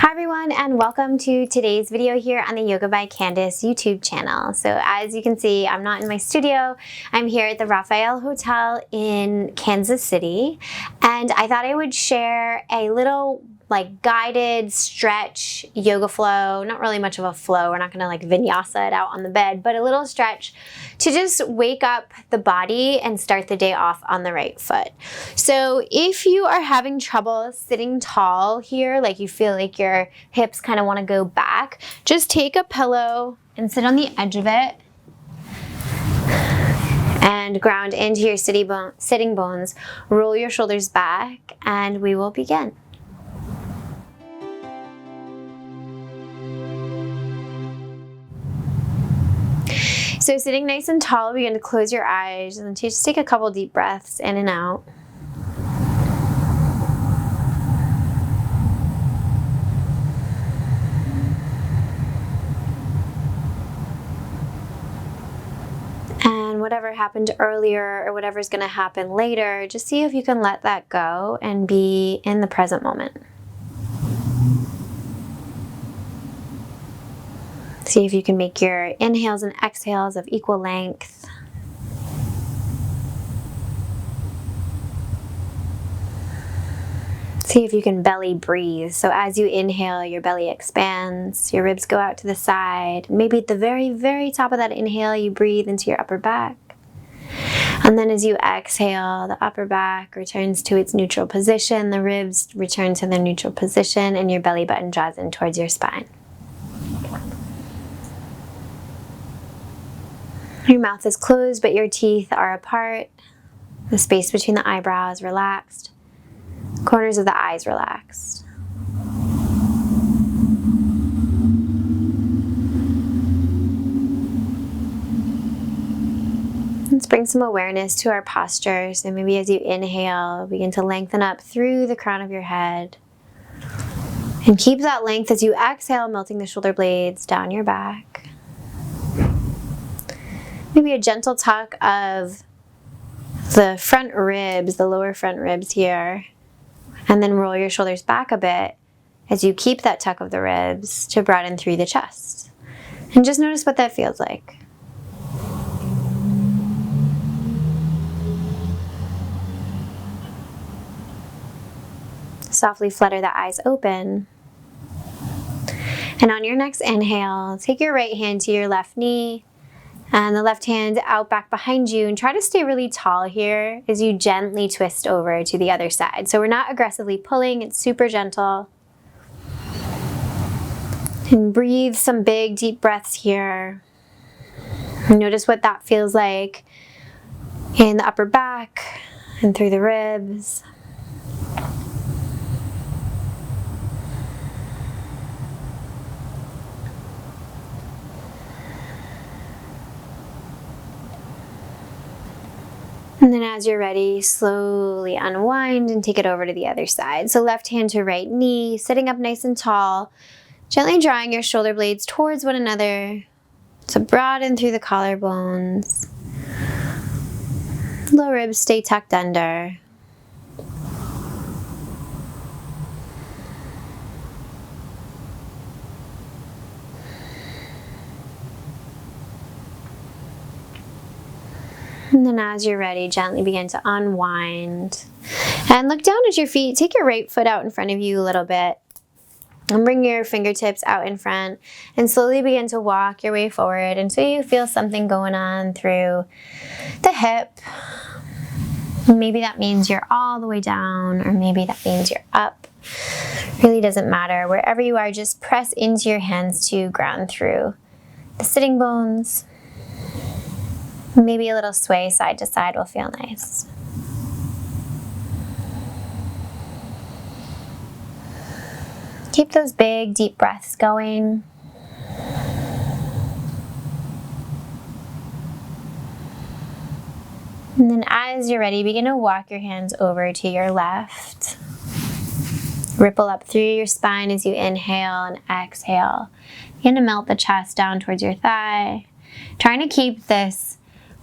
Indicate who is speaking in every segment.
Speaker 1: Hi everyone, and welcome to today's video here on the Yoga by Candace YouTube channel. So as you can see, I'm not in my studio. I'm here at the Raphael Hotel in Kansas City, and I thought I would share a little guided stretch yoga flow. Not really much of a flow. We're not gonna vinyasa it out on the bed, but a little stretch to just wake up the body and start the day off on the right foot. So if you are having trouble sitting tall here, like you feel like your hips kind of want to go back, just take a pillow and sit on the edge of it and ground into your sitting bones. Roll your shoulders back and we will begin. So sitting nice and tall, begin to close your eyes and then just take a couple deep breaths in and out. And whatever happened earlier or whatever's going to happen later, just see if you can let that go and be in the present moment. See if you can make your inhales and exhales of equal length. See if you can belly breathe. So as you inhale, your belly expands, your ribs go out to the side. Maybe at the very, very top of that inhale, you breathe into your upper back. And then as you exhale, the upper back returns to its neutral position, the ribs return to their neutral position, and your belly button draws in towards your spine. Your mouth is closed, but your teeth are apart. The space between the eyebrows relaxed. Corners of the eyes relaxed. Let's bring some awareness to our posture. So maybe as you inhale, begin to lengthen up through the crown of your head. And keep that length as you exhale, melting the shoulder blades down your back. Maybe a gentle tuck of the front ribs, the lower front ribs here. And then roll your shoulders back a bit as you keep that tuck of the ribs to broaden through the chest. And just notice what that feels like. Softly flutter the eyes open. And on your next inhale, take your right hand to your left knee and the left hand out back behind you, and try to stay really tall here as you gently twist over to the other side. So we're not aggressively pulling, it's super gentle. And breathe some big deep breaths here. Notice what that feels like in the upper back and through the ribs. And then as you're ready, slowly unwind and take it over to the other side. So left hand to right knee, sitting up nice and tall, gently drawing your shoulder blades towards one another to broaden through the collarbones. Low ribs stay tucked under. And then as you're ready, gently begin to unwind. And look down at your feet. Take your right foot out in front of you a little bit. And bring your fingertips out in front. And slowly begin to walk your way forward until you feel something going on through the hip. Maybe that means you're all the way down, or maybe that means you're up. Really doesn't matter. Wherever you are, just press into your hands to ground through the sitting bones. Maybe a little sway side to side will feel nice. Keep those big, deep breaths going. And then as you're ready, begin to walk your hands over to your left. Ripple up through your spine as you inhale and exhale. Begin to melt the chest down towards your thigh. Trying to keep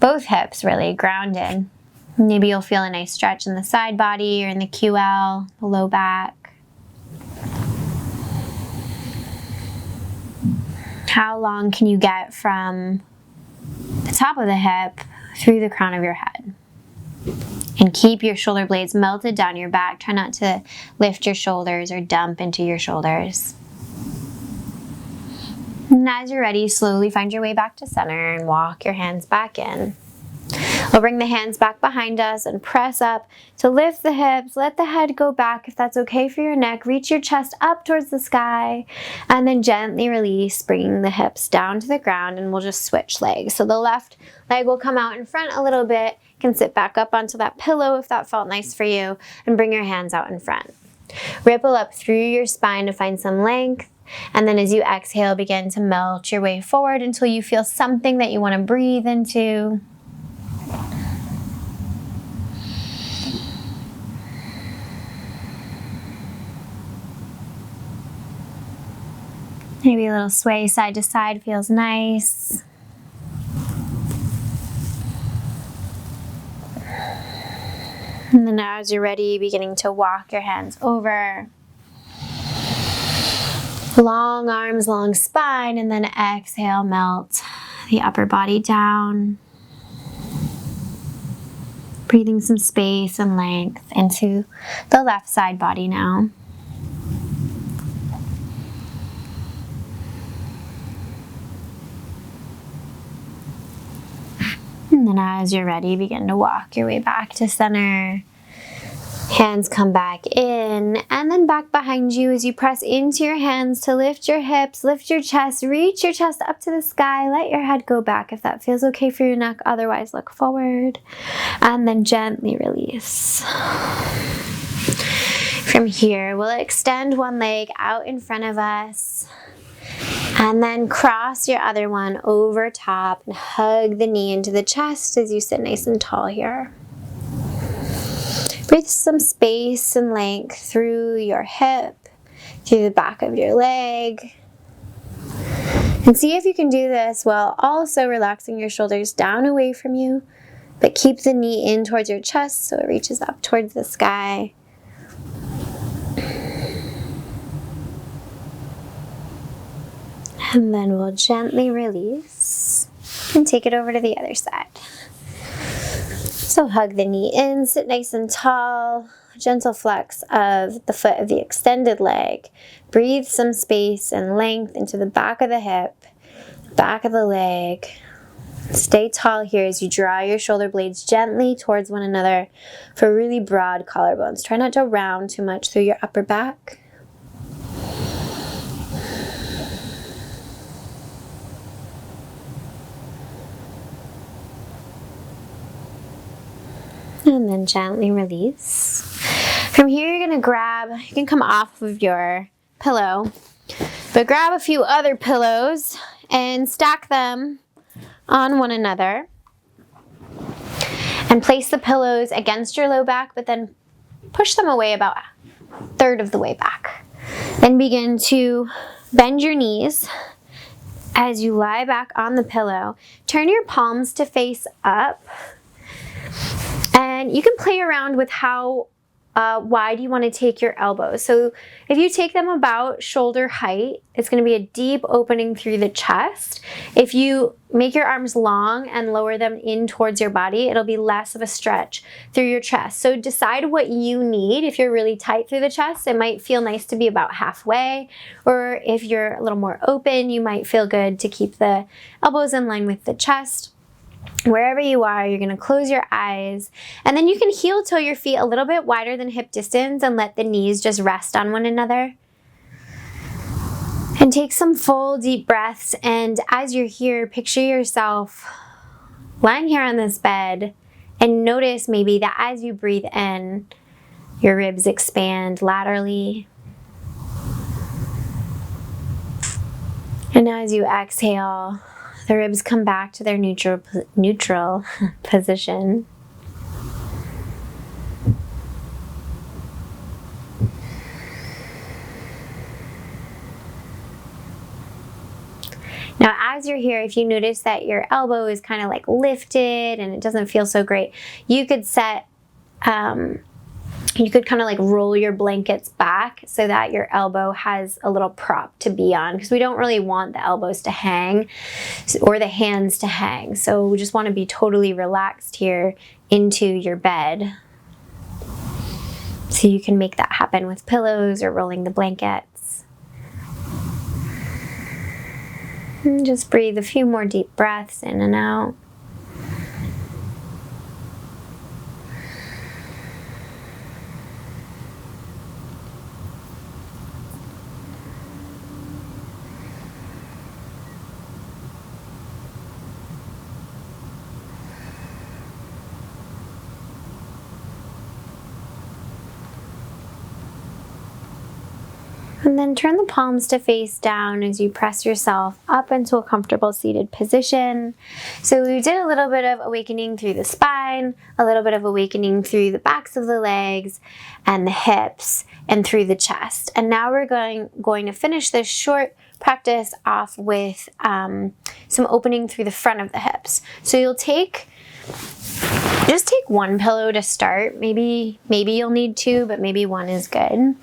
Speaker 1: both hips really grounded. Maybe you'll feel a nice stretch in the side body or in the QL, the low back. how long can you get from the top of the hip through the crown of your head. And keep your shoulder blades melted down your back. Try not to lift your shoulders or dump into your shoulders. And as you're ready, slowly find your way back to center and walk your hands back in. We'll bring the hands back behind us and press up to lift the hips. Let the head go back if that's okay for your neck. Reach your chest up towards the sky and then gently release, bringing the hips down to the ground, and we'll just switch legs. So the left leg will come out in front a little bit. You can sit back up onto that pillow if that felt nice for you, and bring your hands out in front. Ripple up through your spine to find some length. And then as you exhale, begin to melt your way forward until you feel something that you want to breathe into. Maybe a little sway side to side feels nice. And then as you're ready, beginning to walk your hands over. Long arms, long spine, and then exhale, melt the upper body down. Breathing some space and length into the left side body now. And then as you're ready, begin to walk your way back to center. Hands come back in and then back behind you as you press into your hands to lift your hips, lift your chest, reach your chest up to the sky. Let your head go back if that feels okay for your neck. Otherwise, look forward and then gently release. From here, we'll extend one leg out in front of us. And then cross your other one over top and hug the knee into the chest as you sit nice and tall here. Breathe some space and length through your hip, through the back of your leg. And see if you can do this while also relaxing your shoulders down away from you, but keep the knee in towards your chest so it reaches up towards the sky. And then we'll gently release and take it over to the other side. So hug the knee in, sit nice and tall, gentle flex of the foot of the extended leg. Breathe some space and length into the back of the hip, back of the leg. Stay tall here as you draw your shoulder blades gently towards one another for really broad collarbones. Try not to round too much through your upper back. And then gently release. From here, you're gonna grab, you can come off of your pillow, but grab a few other pillows and stack them on one another. And place the pillows against your low back, but then push them away about a third of the way back. Then begin to bend your knees as you lie back on the pillow. Turn your palms to face up. And you can play around with how wide you want to take your elbows. So if you take them about shoulder height, it's going to be a deep opening through the chest. If you make your arms long and lower them in towards your body, it'll be less of a stretch through your chest. So decide what you need. If you're really tight through the chest, it might feel nice to be about halfway. Or if you're a little more open, you might feel good to keep the elbows in line with the chest. Wherever you are, you're going to close your eyes, and then you can heel toe your feet a little bit wider than hip distance and let the knees just rest on one another. And take some full deep breaths, and as you're here, picture yourself lying here on this bed, and notice maybe that as you breathe in, your ribs expand laterally. And as you exhale, the ribs come back to their neutral position. Now, as you're here, if you notice that your elbow is kind of like lifted and it doesn't feel so great, you could set You could kind of like roll your blankets back so that your elbow has a little prop to be on, because we don't really want the elbows to hang or the hands to hang. So we just want to be totally relaxed here into your bed. So you can make that happen with pillows or rolling the blankets. And just breathe a few more deep breaths in and out. And then turn the palms to face down as you press yourself up into a comfortable seated position. So we did a little bit of awakening through the spine, a little bit of awakening through the backs of the legs and the hips and through the chest. And now we're going to finish this short practice off with some opening through the front of the hips. So you'll just take one pillow to start. Maybe you'll need two, but maybe one is good.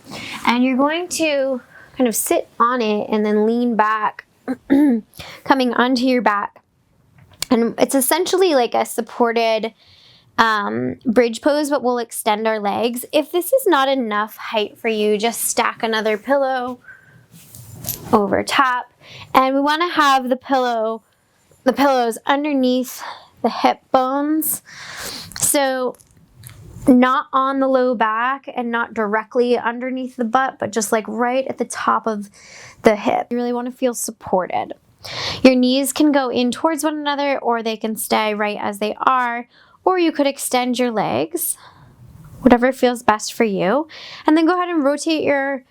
Speaker 1: And you're going to kind of sit on it and then lean back, coming onto your back. And it's essentially like a supported bridge pose, but we'll extend our legs. If this is not enough height for you, just stack another pillow over top. And we want to have the pillows underneath the hip bones. So not on the low back and not directly underneath the butt, but just like right at the top of the hip. You really want to feel supported. Your knees can go in towards one another, or they can stay right as they are, or you could extend your legs, whatever feels best for you. And then go ahead and rotate your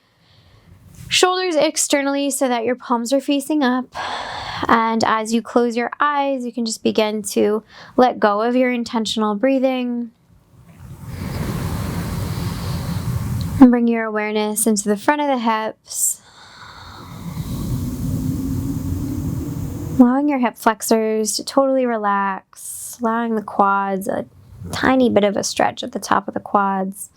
Speaker 1: shoulders externally so that your palms are facing up. And as you close your eyes, you can just begin to let go of your intentional breathing. And bring your awareness into the front of the hips. Allowing your hip flexors to totally relax. Allowing the quads, a tiny bit of a stretch at the top of the quads.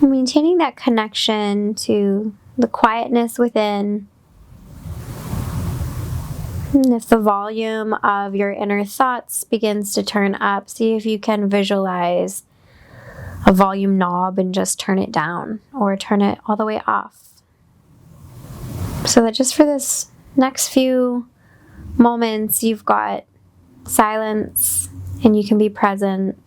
Speaker 1: Maintaining that connection to the quietness within. And if the volume of your inner thoughts begins to turn up, see if you can visualize a volume knob and just turn it down or turn it all the way off. So that just for this next few moments, you've got silence and you can be present.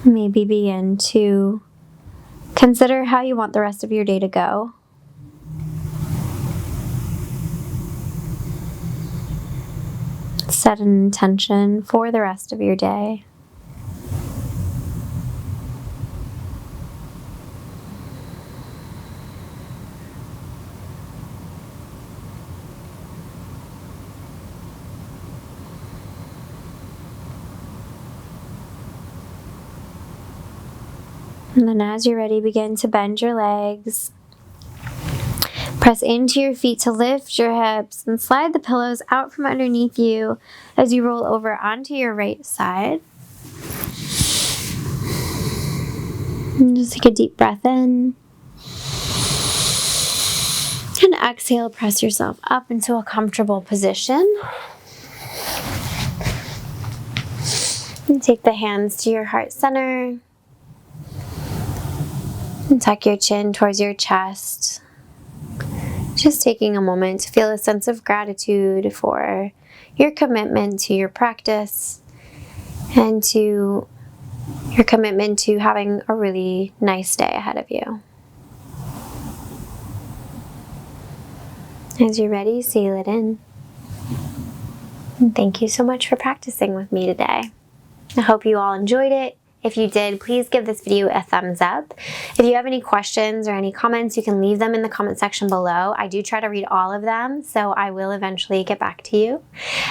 Speaker 1: Maybe begin to consider how you want the rest of your day to go. Set an intention for the rest of your day. And then as you're ready, begin to bend your legs. Press into your feet to lift your hips and slide the pillows out from underneath you as you roll over onto your right side. And just take a deep breath in. And exhale, press yourself up into a comfortable position. And take the hands to your heart center. And tuck your chin towards your chest. Just taking a moment to feel a sense of gratitude for your commitment to your practice and to your commitment to having a really nice day ahead of you. As you're ready, seal it in. And thank you so much for practicing with me today. I hope you all enjoyed it. If you did, please give this video a thumbs up. If you have any questions or any comments, you can leave them in the comment section below. I do try to read all of them, so I will eventually get back to you.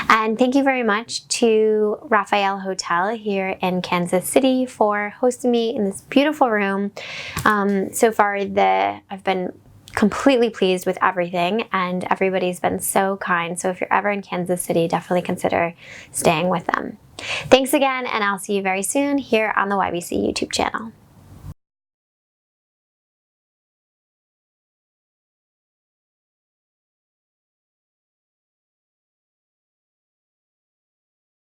Speaker 1: And thank you very much to Raphael Hotel here in Kansas City for hosting me in this beautiful room. So far, I've been completely pleased with everything, and everybody's been so kind. So if you're ever in Kansas City, definitely consider staying with them. Thanks again, and I'll see you very soon here on the YBC YouTube channel.